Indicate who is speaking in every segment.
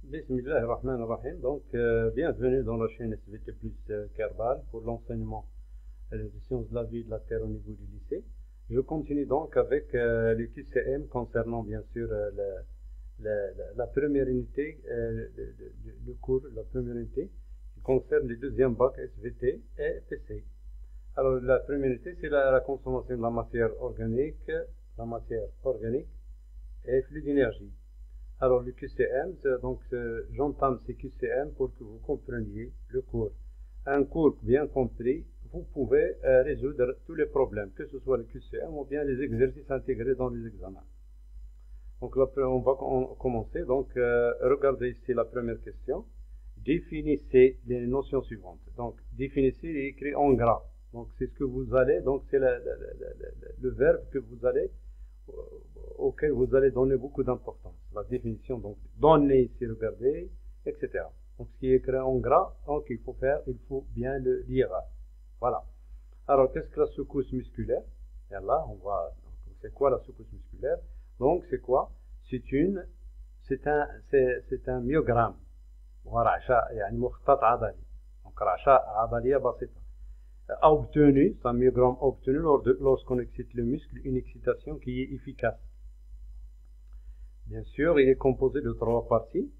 Speaker 1: Bismillahirrahmanirrahim. Donc, bienvenue dans la chaîne SVT plus Kerbal pour l'enseignement des sciences de la vie et de la terre au niveau du lycée. Je continue donc avec le QCM concernant bien sûr la première unité, le cours, la première unité qui concerne les deuxièmes bacs SVT et PC. Alors, la première unité, c'est la consommation de la matière organique et flux d'énergie. Alors, le QCM, donc j'entame ces QCM pour que vous compreniez le cours. Un cours bien compris, vous pouvez résoudre tous les problèmes, que ce soit le QCM ou bien les exercices intégrés dans les examens. Donc là, on va commencer. Donc, regardez ici la première question. Définissez les notions suivantes. Donc, définissez est écrit en gras. Donc, c'est ce que vous allez, donc c'est le verbe que vous allez auquel vous allez donner beaucoup d'importance. La définition, donc, donner ici, regardez, etc. Donc, ce qui est écrit en gras, donc, il faut bien le lire. Voilà. Alors, qu'est-ce que la secousse musculaire? Et là, c'est quoi la secousse musculaire? Donc, c'est quoi? C'est un myogramme. ورعشة يعني مخطط عضلي. Donc, رعشة عضلية بسيطة. Obtenu, c'est un myogramme obtenu lorsqu'on excite le muscle, une excitation qui est efficace. Bien sûr, il est composé de trois parties.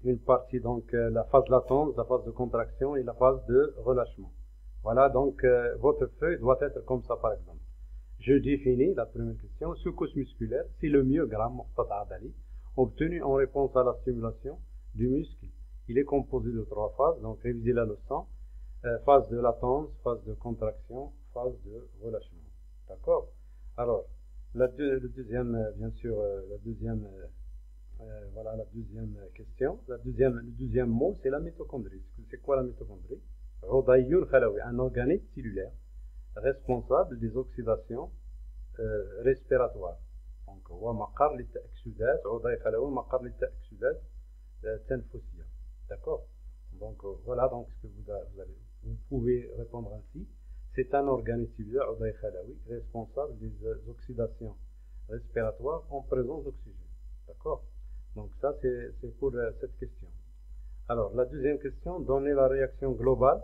Speaker 1: Une partie, donc, la phase latente, la phase de contraction et la phase de relâchement. Voilà, donc, votre feuille doit être comme ça, par exemple. Je définis la première question. Secousse musculaire, c'est le myogramme obtenu en réponse à la stimulation du muscle. Il est composé de trois phases, donc révisez la leçon. Phase de latence, phase de contraction, phase de relâchement. D'accord? Alors, le deuxième, bien sûr, voilà la deuxième question. Le deuxième mot, c'est la mitochondrie. C'est quoi la mitochondrie? Un organisme cellulaire responsable des oxydations respiratoires. Donc, هو مقر للتأكسدات عضوي خلوي مقر للتأكسدات التنفسية. D'accord? Donc, voilà donc ce que vous pouvez répondre ainsi. C'est un organisme cellulaire عضوي خلوي responsable des oxydations respiratoires en présence d'oxygène. D'accord? Donc, ça, c'est pour cette question. Alors, la deuxième question, donnez la réaction globale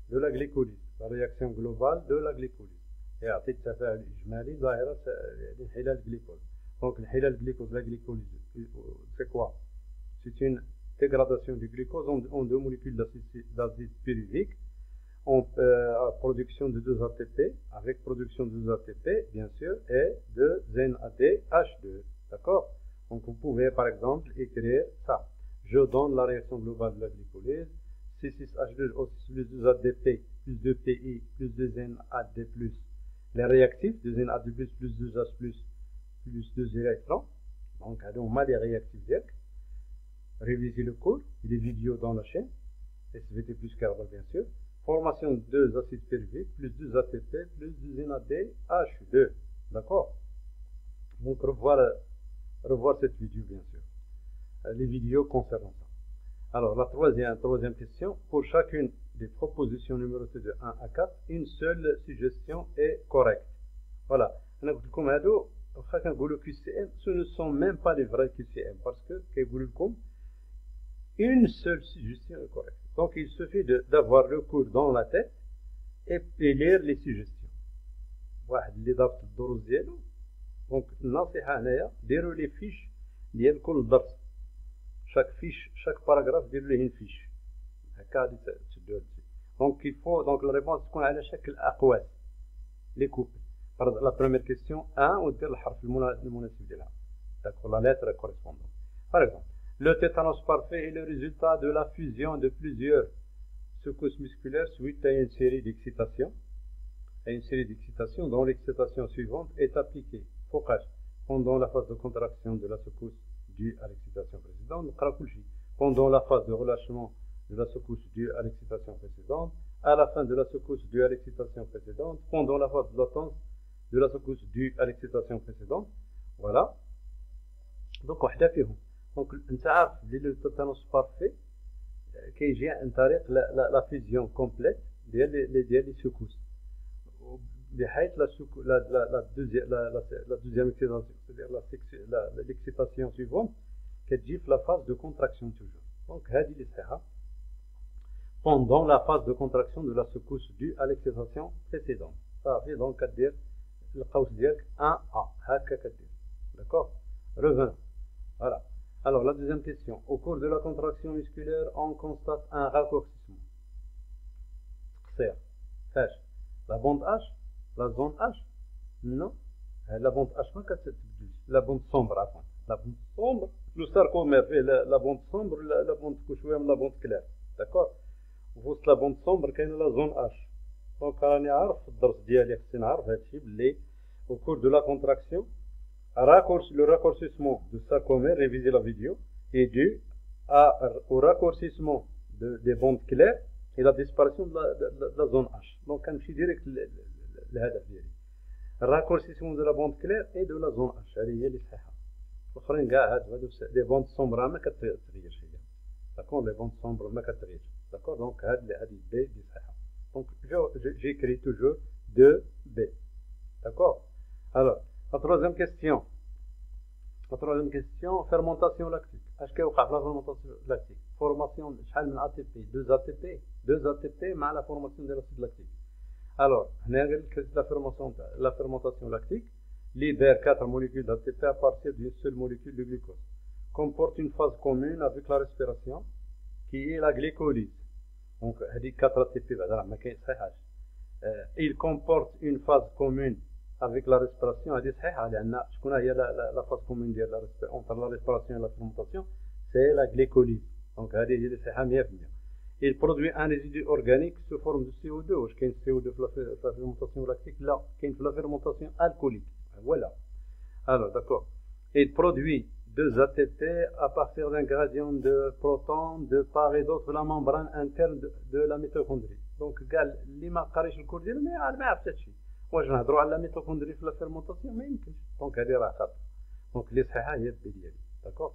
Speaker 1: de la glycolyse. La réaction globale de la glycolyse. يعطي التفاعل الإجمالي ظاهرة انحلال الجليكوز. Donc, انحلال الجليكوز, la glycolyse, c'est quoi? C'est une dégradation du glucose en deux molécules d'acide pyruvique en production de 2 ATP, avec production de 2 ATP, bien sûr, et de NADH2. D'accord? Donc, vous pouvez, par exemple, écrire ça. Je donne la réaction globale de la glycolyse. C6H2O6 plus 2 ADP plus 2 PI plus 2 NAD+. Les réactifs, 2 NAD+, plus 2H+, plus 2 électrons. Donc, on a les réactifs directs. Révisez le cours, les vidéos dans la chaîne. SVT plus Kerbal, bien sûr. Formation de 2 acides pyruviques, plus 2 ATP, plus 2 NADH2. D'accord? Donc, revoir cette vidéo, bien sûr. Les vidéos concernant ça. Alors, la troisième question. Pour chacune des propositions numérotées de 1 à 4, une seule suggestion est correcte. Voilà. Ce ne sont même pas les vrais QCM parce que, une seule suggestion est correcte. Donc, il suffit d'avoir le cours dans la tête et lire les suggestions. Donc, النصيحة هنايا ديروا les fiches ديال كل درس. chaque paragraphe ديروا ليه une fiche. هكا غادي تشدوا هادشي. Donc, donc la réponse تكون على شكل أقواس. Les couples. La première question 1 ودير الحرف المناسب ديالها. D'accord, la lettre correspondante. Par exemple, le tétanos parfait est le résultat de la fusion de plusieurs secousses musculaires suite à une série d'excitations. Dont l'excitation suivante est appliquée. Pendant la phase de contraction de la secousse due à l'excitation précédente. Pendant la phase de relâchement de la secousse due à l'excitation précédente. À la fin de la secousse due à l'excitation précédente. Pendant la phase de latence de la secousse due à l'excitation précédente. Voilà. Donc, وحدة فيهم. Donc, انت عارف le tétanos parfait كيجي عن طريق la fusion complète ديال les secousses. بحيث la deuxième excitation, c'est-à-dire l'excitation suivante, كتجي في la phase de contraction toujours. Donc هذه اللي صحيحة pendant la phase de contraction de la secousse due à l'excitation précédente. صافي دونك كدير القوس ديالك 1A هكا كدير. D'accord. Revenons. Voilà. Alors la deuxième question. Au cours de la contraction musculaire, on constate un raccourcissement. Fâche. La bande H, la zone H, non. La bande H ما كتبدلش. La bande sombre عفوا. La bande sombre. Le sarcomère fait la bande sombre, la bande كشوية من la bande claire. D'accord. وسط la bande sombre كاينه la zone H. Donc راني عارف في الدرس ديالي خصني نعرف هادشي بلي au cours de la contraction le raccourcissement du sarcomère, réviser la vidéo, est dû au raccourcissement des bandes claires et la disparition de la zone H. Donc, on va direct le raccourcissement de la bande claire et de la zone H. هذه هي اللي صحيحة. الآخرين كاع هادو les bandes sombres ما كتغير شي. D'accord, les bandes sombres ما كتغير. D'accord, donc هذه B اللي صحيحة. Donc, j'écris toujours 2B. D'accord. Alors, la troisième question. Fermentation lactique. Est-ce qu'il y a la fermentation lactique? Formation de ATP, 2 ATP, 2 ATP mais la formation de l'acide lactique. Alors, la fermentation lactique libère 4 molécules d'ATP à partir d'une seule molécule de glucose. Comporte une phase commune avec la respiration qui est la glycolyse. Donc, il 4 ATP, il comporte une phase commune avec la respiration. هذه صحيحة لأن شكون هي la phase commune ديال entre la respiration et la fermentation, c'est la glycolyse. Donc هذه هي اللي صحيحة 100%. Il produit un résidu organique sous forme de CO2. واش كاين CO2 في la fermentation lactique؟ لا، كاين في la fermentation alcoolique. Voilà. Alors d'accord. Il produit 2 ATP à partir d'un gradient de protons de part et d'autre la membrane interne de la mitochondrie. Donc قال اللي ما قاريش الكور ديالو ما عرفش هادشي. واش نهضروا على ميتوكوندري في لا فيرمونطاسيون؟ ما يمكنش. دونك هذه راه خاطئه. دونك اللي صحيحه هي البي ديالي. داكور.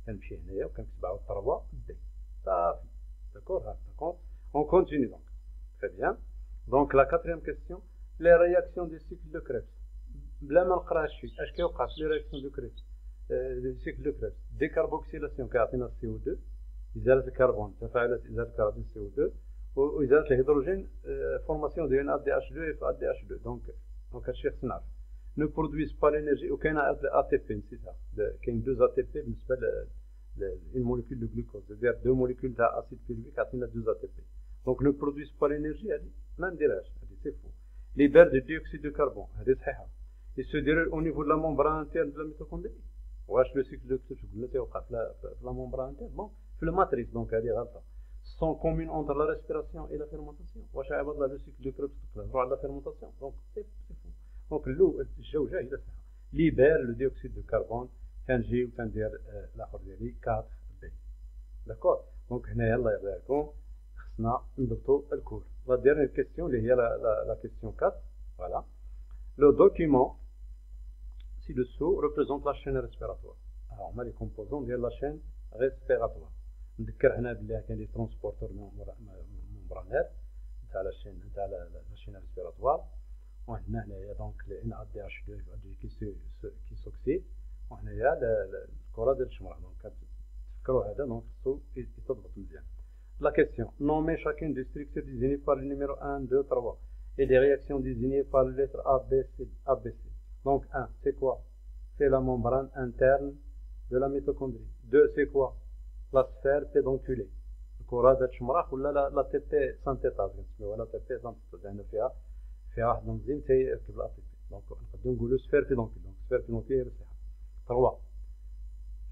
Speaker 1: كنمشي هنايا وكنكتب 3 بي. صافي. داكور. داكور. اون كونتيني دونك. تري بيان. دونك لا كاتريام كيستيون لي رياكسيون دو سيكل دو كريبس. بلا ما نقرا هادشي اش كيوقع في لي رياكسيون دو كريبس؟ دو سيكل دو كريبس. ديكاربوكسيلاسيون كيعطينا السي او 2. ازاله الكربون، تفاعلات ازاله الكربون سي او 2. وإزالة الهيدروجين فورماسيون ديال ADH2 et ADH2. Donc هادشي خصنا نعرف. Ne produisent pas l'énergie وكاين ATP نسيتها. كاين 2 ATP بالنسبة une molécule de glucose. C'est-à-dire 2 molécules d'acide pylorique عطينا 2 ATP. Donc ne produisent pas l'énergie هادي ما نديرهاش هادي سي فو. Libère du dioxyde de carbone هادي صحيحة. Il se déroule au niveau de la membrane interne de la mitochondrie. واش لو سيكل دو كريبس قلنا تيوقع في la membrane interne؟ بون في الماتريس. دونك هادي غلطة. Sont communes entre la respiration et la fermentation. واش عباد الله لو سيكل دو كريبس تقدروا على لا فيرمونطاسيون؟ دونك سي فو. دونك الجوجه هي صح. ليبير لو ديوكسيد دو كربون. كنجي وكندير الاخر ديالي 4 بي. داكور. دونك هنايا الله يرضي عليكم خصنا نضبطوا الكور. لا ديرنيير كيستيون اللي هي لا كيستيون 4. فوالا. لو دوكيومون ci-dessous représente la chaîne respiratoire. Alors هما لي كومبوزون ديال لا شين ريسبيراتوار. نذكر هنا بلي كاين لي ترونسبورتور ممبرانير نتاع لا شين ريسبيراتوار. وهنا هنايا دونك ان ا دي اش 2 كيسوكسيد. وهنايا الكره ديال الشمره. دونك تفكروا هذا دونك خصو يتضبط مزيان. La question. Nommez chacune des structures désignées par le numéro 1, 2, 3 et des réactions désignées par les lettres A, B, C, A, B, C. Donc 1, c'est quoi? C'est la membrane interne de la mitochondrie. 2, c'est quoi? La sphère pédonculée. الكرة ذات شمراخ ولا لا تي بي سانتيتاز كنسميوها لا تي بي سانتيتاز لأن فيها واحد الانزيم تيركب لا تي بي. دونك نقدروا نقولوا سفير بيدونكيل. دونك سفير بيدونكيل هي الصحة. 3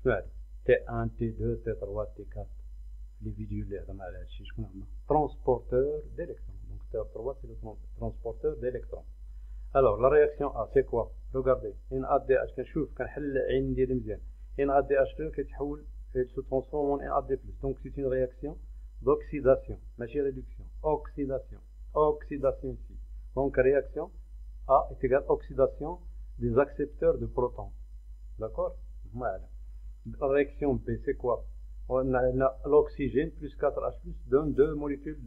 Speaker 1: شنو هادي؟ تي 1 تي 2 تي 3 تي 4. لي فيديو اللي هضرنا على هادشي شكون هما؟ ترونسبورتور ديليكترون. دونك تي 3 سي لو ترونسبورتور ديليكترون. الوغ لا رياكسيون ا سي كوا؟ روغاردي ان ا دي اش كنشوف كنحل العين ديالي مزيان. ان ا دي اش 2 كيتحول elle se transforme en NAD+. Donc c'est une réaction d'oxydation, ماشي réduction. Oxydation ici. Donc réaction A est égale oxydation des accepteurs de protons. D'accord? Voilà. La réaction B c'est quoi? On a l'oxygène plus 4H+ donne 2 molécules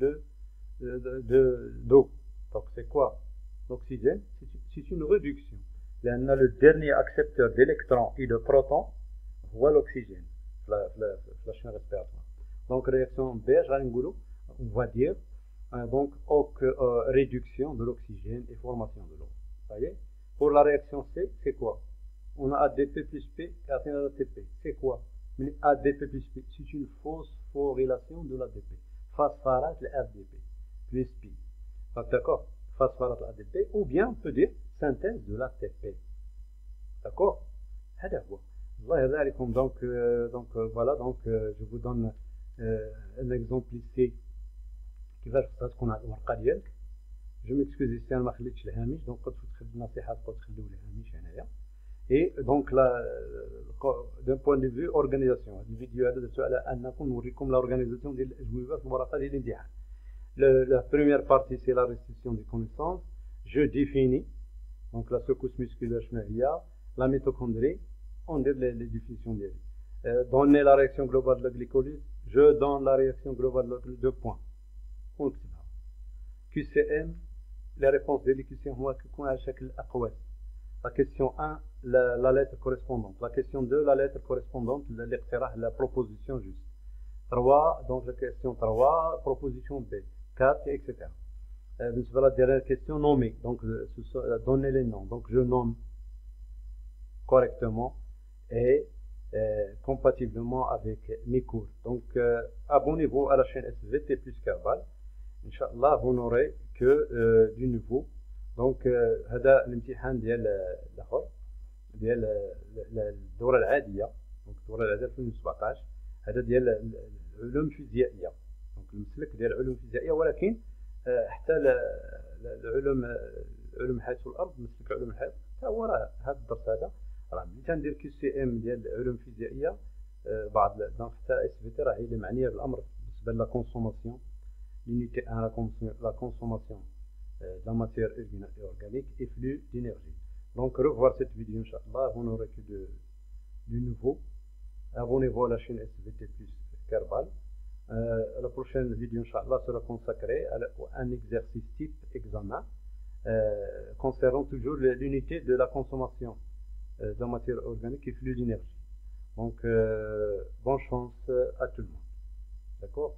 Speaker 1: d'eau. Donc c'est quoi? L'oxygène c'est une réduction. لأن le dernier accepteur d'électrons et de protons هو l'oxygène. la chaîne respiratoire. Donc réaction B, on va dire donc réduction de l'oxygène et formation de l'eau. Voyez. Pour la réaction C, c'est quoi? On a ADP plus P et ATP. C'est quoi? ADP plus P, c'est une phosphorylation de l'ADP. Phosphorate l'ADP plus P. D'accord? Phosphorate l'ADP, ou bien on peut dire synthèse de l'ATP. D'accord? Donc, voilà, donc je vous donne un exemple ici qui va faire ce qu'on a الورقه ديالك. Je m'excuse ici انا ما خليتش الهامش دونك قد تخلي النصيحه تقدر تخليو الهامش هنايا. Et donc là, d'un point de vue organisation, الفيديو هذا درتو على انكم نوريكم l'organisation ديال الاجوبه في الورقه ديال الامتحان. La première partie c'est la restitution des connaissances. Je définis donc la secousse musculaire شنو هي, la mitochondrie, on dit les définitions d'elle. Donner la réaction globale de la glycolyse, je donne la réaction globale de la glycolyse, 2 points. On le sait. QCM, les réponses de l'équation sont à chaque acquis. La question 1, la lettre correspondante. La question 2, la lettre correspondante, la proposition juste. 3, donc la question 3, proposition B. 4, etc. La dernière question, nommer. Donc, donner les noms. Donc, je nomme correctement et compatiblement avec mes cours. Donc, abonnez-vous à la chaîne SVT plus Kerbal. Inch'Allah, vous n'aurez que du nouveau. Donc, هذا الامتحان ديال الاخر ديال الدوره العاديه. دونك الدوره العاديه 2017 هذا ديال العلوم الفيزيائيه. دونك المسلك ديال العلوم الفيزيائيه, ولكن حتى علوم الحياه والارض, مسلك علوم الحياه حتى هو راه هذا الدرس هذا راه ملي تندير كي سي ام ديال العلوم الفيزيائيه بعض دونك حتى اس في تي راه هي اللي معنيه بالامر بالنسبه لا كونسوماسيون l'unité 1 la consommation de la matière organique et flux d'énergie. Donc revoir cette vidéo Inch'Allah, vous n'aurez que du nouveau. Abonnez-vous à la chaîne SVT plus Kerbal. La prochaine vidéo Inch'Allah sera consacrée à un exercice type examen concernant toujours l'unité de la consommation de la matière organique et flux d'énergie. Donc bonne chance à tout le monde. D'accord?